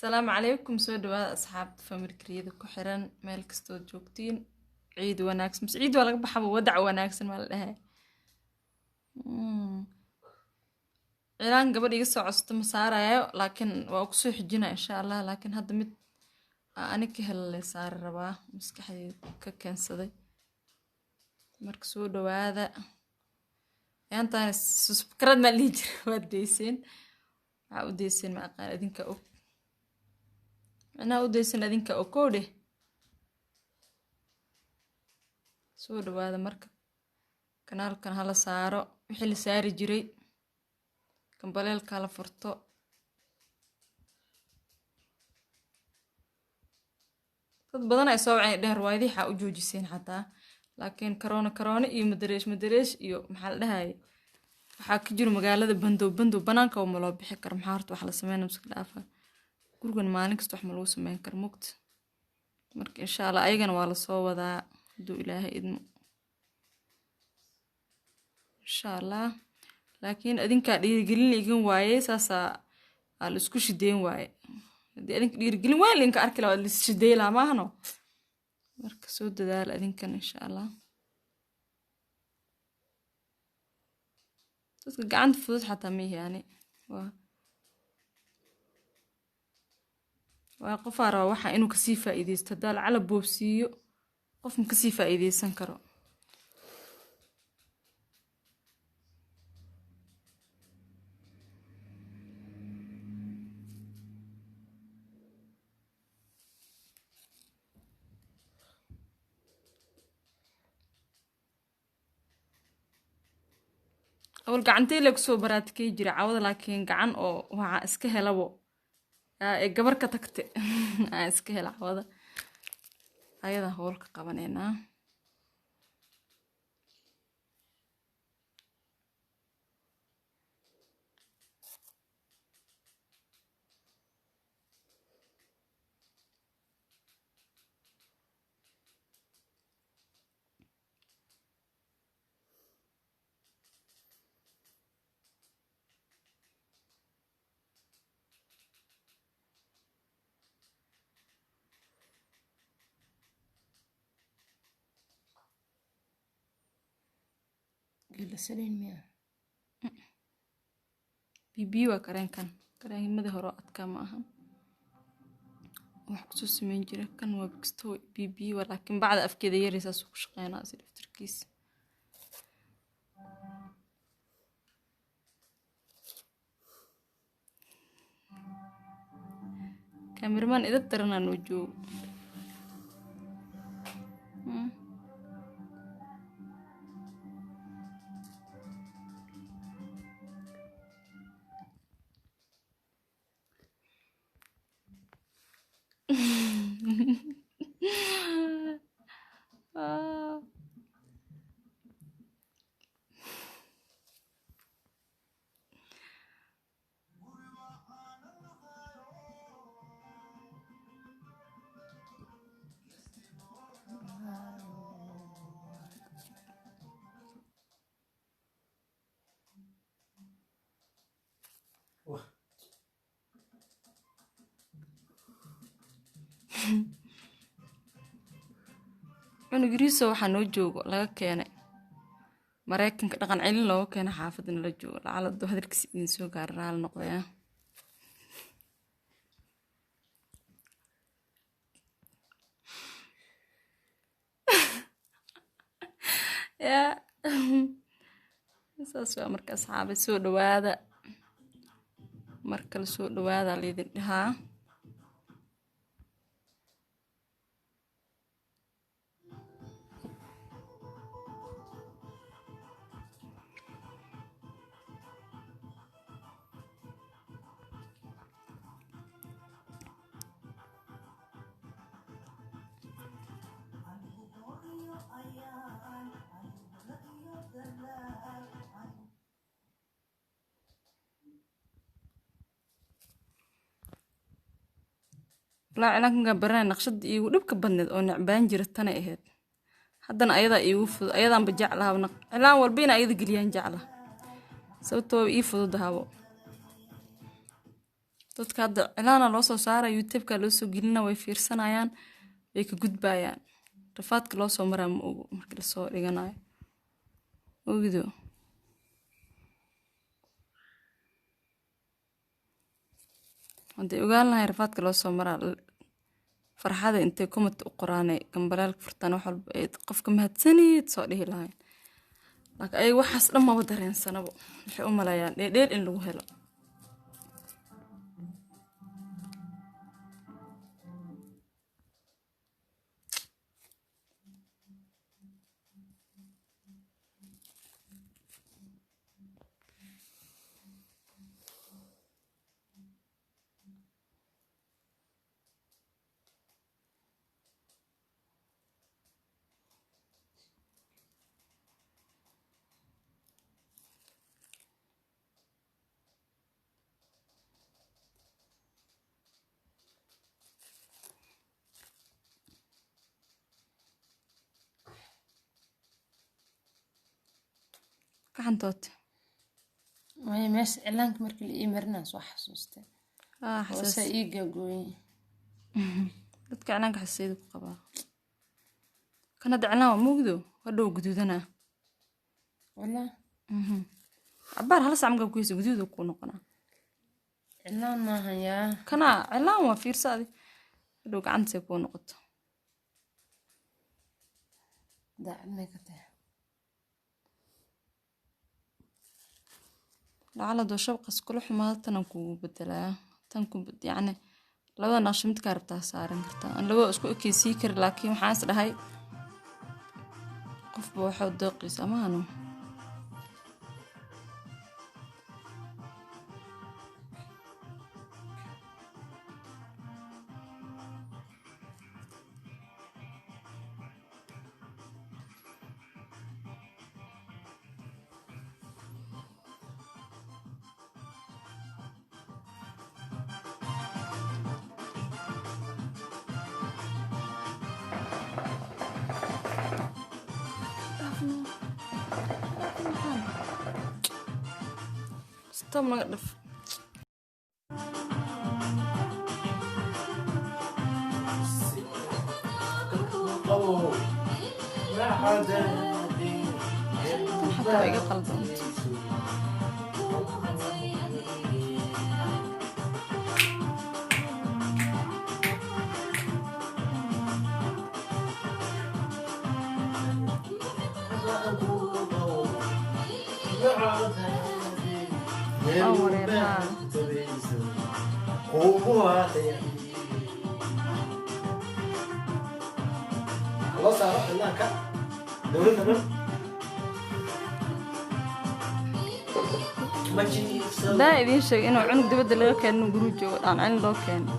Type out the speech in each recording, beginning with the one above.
السلام عليكم سو دواad asxaabta familkeyda ku xiran meel kastoo joogtiin ciid wanaagsan mas ciid waa laga baxaba wadac wanaagsan ma la dhahay cilaan gabadh iga soo costo ma saarayo laakiin waa ku soo xijinaa insha Allah laakiin hadda mid aniga helay saar rabaa maskaxdayda ka keensaday marka soo dhawaada yaantaan subscribe ma lii jira waad deyseen waxa u deyseen ma aqaan idinka og أنا أودي سنة دينك أكودي سود هذا مركب كان هلا سارو وحيل ساري جري كان بلال كالا فرطو dad badan ay soo wacay dheer waaydi waxa u joojiseen xataa laakiin corona iyo madareesh iyo maxaa la dhahay waxa ka jiro magaalada bando banaanka oo ma loo bixi karo maxaa horta wax la sameeyo iska dhaafa gurigan maalin kasta wax ma lagu sameyn karo mugta marka insha Allah ayagana waa la soo wadaa haduu Ilaahay idmo insha Allah laakiin adinka dhiirigelin igin waaye saasa al isku shideen waaye hadii adinka dhiirigelin waa linka arki lahayd la shidey la maahno marka soo dadaal adinkan insha Allah dadka gacanta fudud xataa ma yaani waa qof ara waxa inuu ka sii faa'iideysto dal cala boobsiyo qof ma ka sii faa'iideysan karo awal gacantay la soo baraadkay jira caawada laakiin gacan oo waxa iska helabo gabar ka tagtay iska hela caawada ayada hawlka qabanayna قل سلين مياه bibi waa kareenmadii hore adka ma aha wax ku soo sameyn jira kan waa bisto bibi waa laakiin bacda afkeeda yaraysa soo shaqeynaa si daftarkiis cameraman idab darana noo joogo cunugriiso waxa noo joogo laga keenay Mareykanka dhaqan celin loo keenay xaafadna la joogo lacalado hadalkiisa idin soo gaar raal noqdaya ya saas waa marka asxaabay soo dhawaada marka la soo dhawaada leedin dhaha لا cilaankan gabarna naqshad iyo dhibka badneed oo nacbaan jira tan ahayd haddana ayada iigu fudud ayadan ba jeclahay cilaan walba in ayada geliyaan jeclahay sababtoo ii fudud habo dadka hadda cilaana loo soo saaraya youtubeka loo soo gelina way fiirsanayaan way ka gudbayaan rafaadka loo soo maraa ma ogo markii lasoo dhiganayo ogido hadday ogaan lahay rafaadka loo soo maraa farxada intay comment u qoraanay gambalaalka furtaan wax walba ay qofka mahadsanid soo dhihi lahayn laakiin ay waxaas dhan maba dareensanabo waxay u malayaan dheedheel in lagu helo gacantood maya meesha cilaanka markii la ii marinaa soo xasuustay hoosa ii gaagooyin dadka cilaanka xasaasiyada ku qabaa kan hadda cilaan waa mugdo hadhow guduudanaa walaa cabaar hal sac markaa kuyeysa guduuda kuu noqonaa cilaan maahan yaa kana cilaan waa fiirsa adi hadhow gacantasay kuu noqoto daacad may ka tahay lacala doo shabqas kula xumaado tanan kugu bedelaa tan ku yacni labada naqshi midkaa rabtaa saaran kartaa aan labada isku ekeysii kari laakiin waxaan is dhahay qofba waxaa dooqiisa amaano stop naga dhaf حتى iga qaldanto wareerhaa daa idiin sheeg inuu cunug dibadda laga keeno inuu guruu joogo dhaancelin loo keeno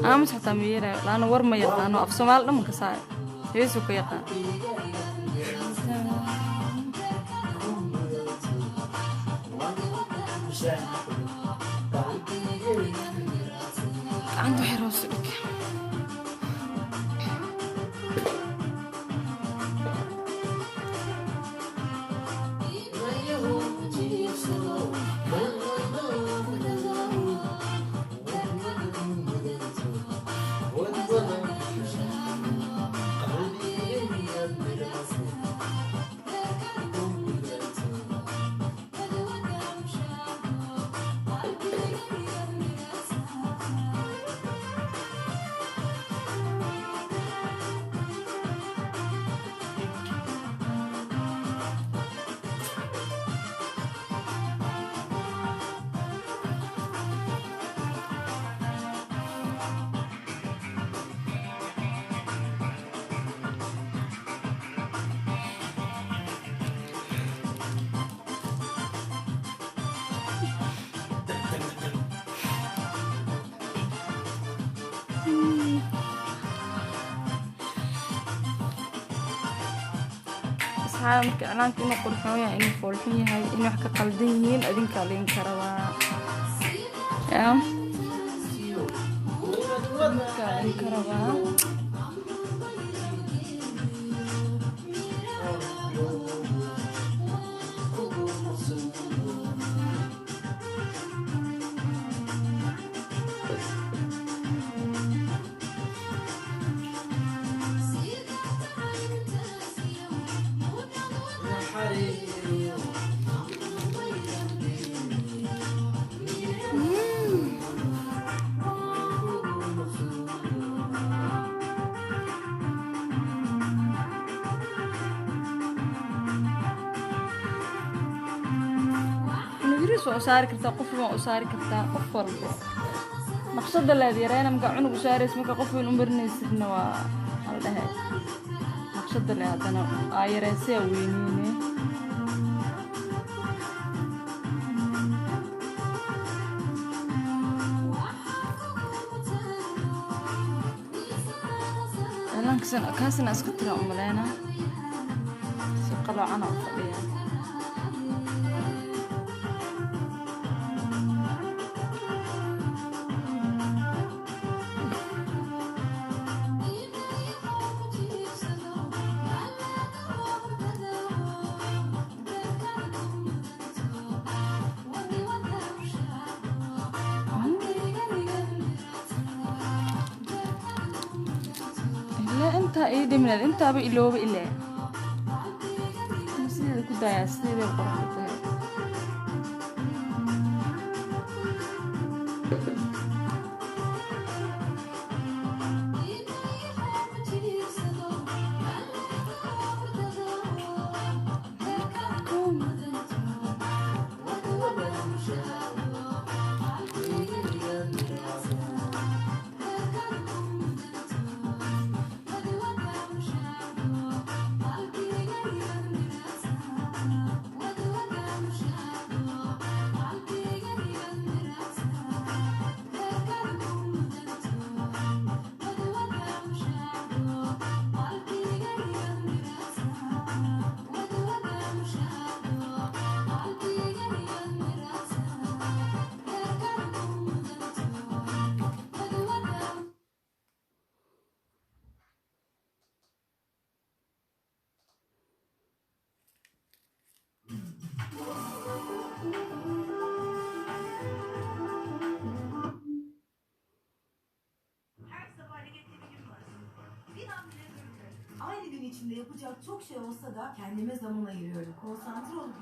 aamus xataa ma yeerayo laana war ma yaqaano af soomaali dhan ma ka saaya heesuu ka yaqaan gacanta waxay roosu dhig marka iclaanka inuu qurxoon yahay inuu foolxun yahay in wax ka qaldan yihiin adinkaa liin karabaa adinkaa liin karabaa yariis waa u saari kartaa, qof waa u saari kartaa, qof walba naqshada leed yareena markaa cunug u saaraysa, marka qof weyn u marinaysidna waa hal dhahe naqshada le haddana aa yareysay aa weyneyne. kaasina iska tira u maleynaa si qaloocana u fadhiya. intaa ii dhiminaad intaaba ilooba ilaa sideeda ku dayaa sideeda qorxa tahay. içinde yapacak çok şey olsa da kendime zaman ayırıyorum. Konsantre olup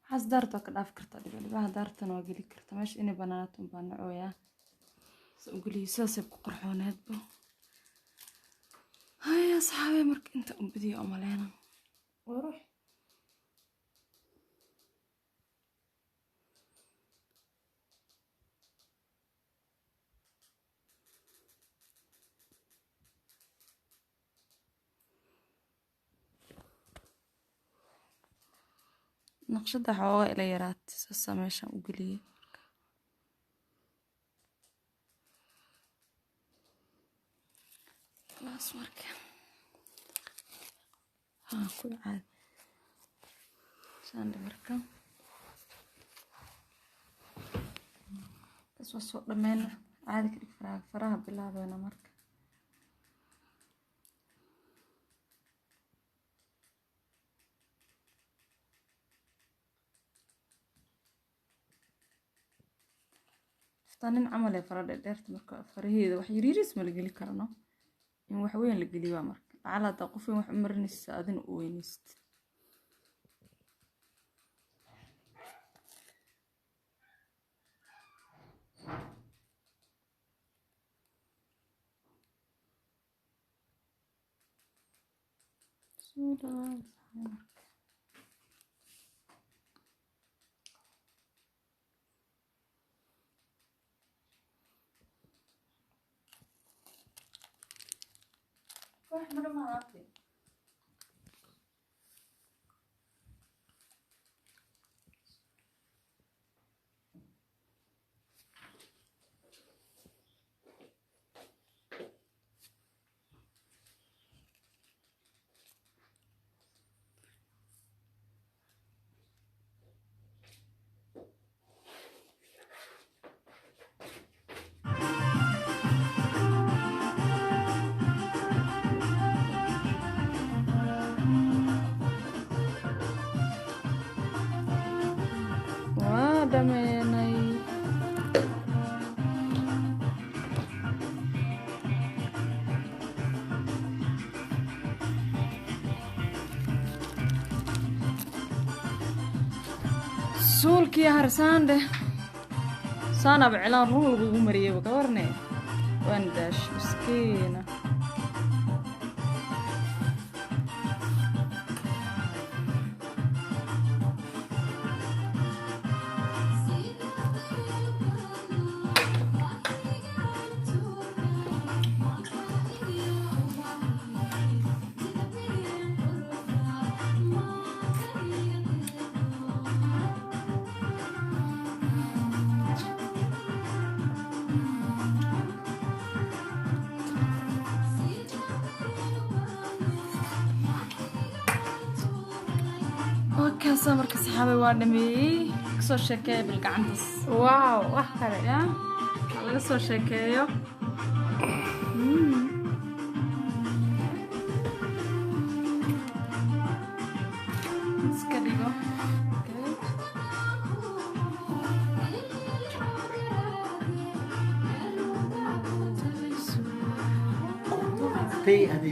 waxaas daarta waa ka dhaafi kartaa dhibadhibaha daartana waa geli karta meesha inay banaato unbaa nacooyaa sa ugeliyo sidaasay ku qorxooneedba. haya asxaabee marka inta unbadiya umaleyna warux naqshada xoogaa ila yaraatay saasaa meeshaan u geliyay laas marka ku caadi saandhi marka kas waa soo dhameyna caadi ka dhig faraha bilaabeena marka nin camal ee fara dheerta marka faraheeda wax yariiris ma la geli karno in wax weyn la geliyo waa marka lacal haddaa qof weyn wax u marinaysa adina u weynaysid واحد مرة ما عرفتي dhameenay cilankii harsaandhe saanaba cilaan run lagugu mariyay gabarne waan daash miskiina وكاسة مركز صحابي وادمي كسو شكاية بالقعنتس واو وحكرة يا على كسو شكاية اسكاليغو Teh ada